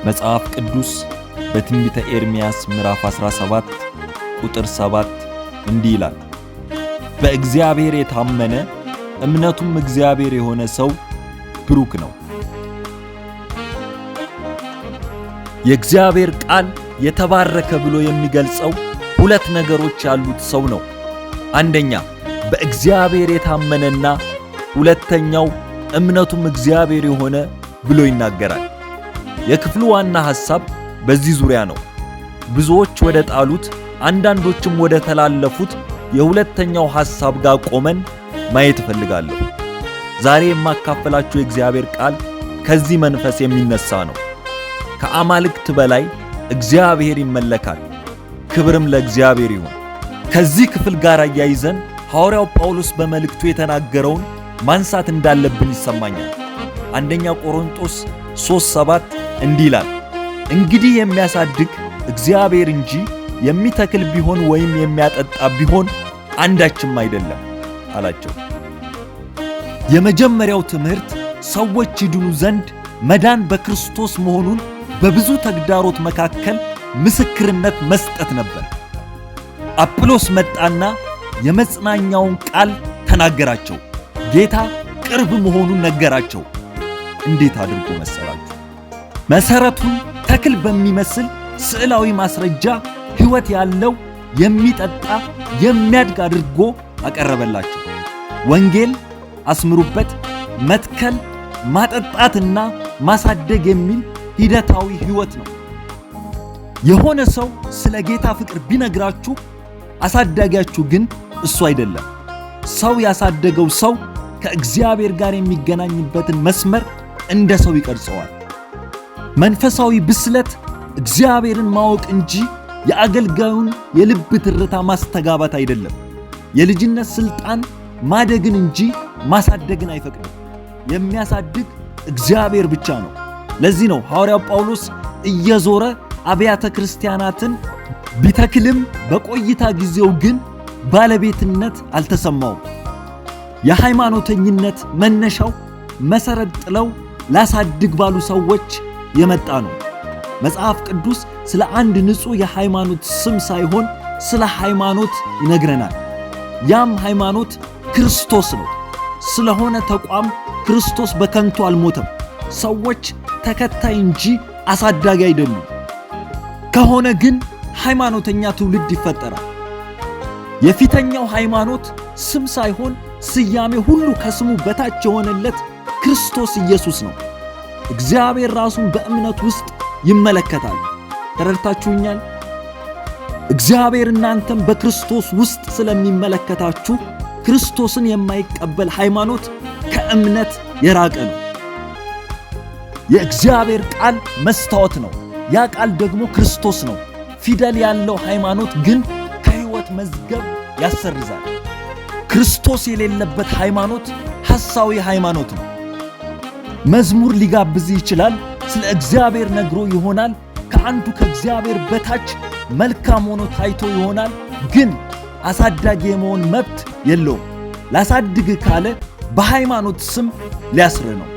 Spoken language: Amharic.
መጽሐፍ ቅዱስ በትንቢተ ኤርምያስ ምዕራፍ 17 ቁጥር 7 እንዲህ ይላል፣ በእግዚአብሔር የታመነ እምነቱም እግዚአብሔር የሆነ ሰው ብሩክ ነው። የእግዚአብሔር ቃል የተባረከ ብሎ የሚገልጸው ሁለት ነገሮች ያሉት ሰው ነው። አንደኛ በእግዚአብሔር የታመነና ሁለተኛው እምነቱም እግዚአብሔር የሆነ ብሎ ይናገራል። የክፍሉ ዋና ሐሳብ በዚህ ዙሪያ ነው። ብዙዎች ወደ ጣሉት አንዳንዶችም ወደ ተላለፉት የሁለተኛው ሐሳብ ጋር ቆመን ማየት እፈልጋለሁ። ዛሬ የማካፈላችሁ የእግዚአብሔር ቃል ከዚህ መንፈስ የሚነሳ ነው። ከአማልክት በላይ እግዚአብሔር ይመለካል። ክብርም ለእግዚአብሔር ይሁን። ከዚህ ክፍል ጋር አያይዘን ሐዋርያው ጳውሎስ በመልእክቱ የተናገረውን ማንሳት እንዳለብን ይሰማኛል። አንደኛ ቆሮንቶስ 3:7 እንዲህ ይላል፣ እንግዲህ የሚያሳድግ እግዚአብሔር እንጂ የሚተክል ቢሆን ወይም የሚያጠጣ ቢሆን አንዳችም አይደለም አላቸው። የመጀመሪያው ትምህርት ሰዎች ይድኑ ዘንድ መዳን በክርስቶስ መሆኑን በብዙ ተግዳሮት መካከል ምስክርነት መስጠት ነበር። አጵሎስ መጣና የመጽናኛውን ቃል ተናገራቸው። ጌታ ቅርብ መሆኑን ነገራቸው። እንዴት አድርጎ መሰላችሁ? መሰረቱን ተክል በሚመስል ስዕላዊ ማስረጃ ሕይወት ያለው የሚጠጣ የሚያድግ አድርጎ አቀረበላቸው። ወንጌል አስምሩበት፣ መትከል ማጠጣትና ማሳደግ የሚል ሂደታዊ ሕይወት ነው። የሆነ ሰው ስለ ጌታ ፍቅር ቢነግራችሁ አሳዳጊያችሁ ግን እሱ አይደለም። ሰው ያሳደገው ሰው ከእግዚአብሔር ጋር የሚገናኝበትን መስመር እንደ ሰው ይቀርጸዋል። መንፈሳዊ ብስለት እግዚአብሔርን ማወቅ እንጂ የአገልጋዩን የልብ ትርታ ማስተጋባት አይደለም። የልጅነት ስልጣን ማደግን እንጂ ማሳደግን አይፈቅድም። የሚያሳድግ እግዚአብሔር ብቻ ነው። ለዚህ ነው ሐዋርያው ጳውሎስ እየዞረ አብያተ ክርስቲያናትን ቢተክልም በቆይታ ጊዜው ግን ባለቤትነት አልተሰማውም። የሃይማኖተኝነት መነሻው መሰረት ጥለው ላሳድግ ባሉ ሰዎች የመጣ ነው። መጽሐፍ ቅዱስ ስለ አንድ ንጹሕ የሃይማኖት ስም ሳይሆን ስለ ሃይማኖት ይነግረናል። ያም ሃይማኖት ክርስቶስ ነው። ስለሆነ ተቋም ክርስቶስ በከንቱ አልሞተም። ሰዎች ተከታይ እንጂ አሳዳጊ አይደሉም። ከሆነ ግን ሃይማኖተኛ ትውልድ ይፈጠራል። የፊተኛው ሃይማኖት ስም ሳይሆን ስያሜ ሁሉ ከስሙ በታች የሆነለት ክርስቶስ ኢየሱስ ነው። እግዚአብሔር ራሱን በእምነት ውስጥ ይመለከታል። ተረድታችሁኛል? እግዚአብሔር እናንተም በክርስቶስ ውስጥ ስለሚመለከታችሁ ክርስቶስን የማይቀበል ሃይማኖት ከእምነት የራቀ ነው። የእግዚአብሔር ቃል መስታወት ነው። ያ ቃል ደግሞ ክርስቶስ ነው። ፊደል ያለው ሃይማኖት ግን ከሕይወት መዝገብ ያሰርዛል። ክርስቶስ የሌለበት ሃይማኖት ሐሳዊ ሃይማኖት ነው። መዝሙር ሊጋብዝ ይችላል። ስለ እግዚአብሔር ነግሮ ይሆናል። ከአንዱ ከእግዚአብሔር በታች መልካም ሆኖ ታይቶ ይሆናል። ግን አሳዳጊ የመሆን መብት የለውም። ላሳድግ ካለ በሃይማኖት ስም ሊያስር ነው።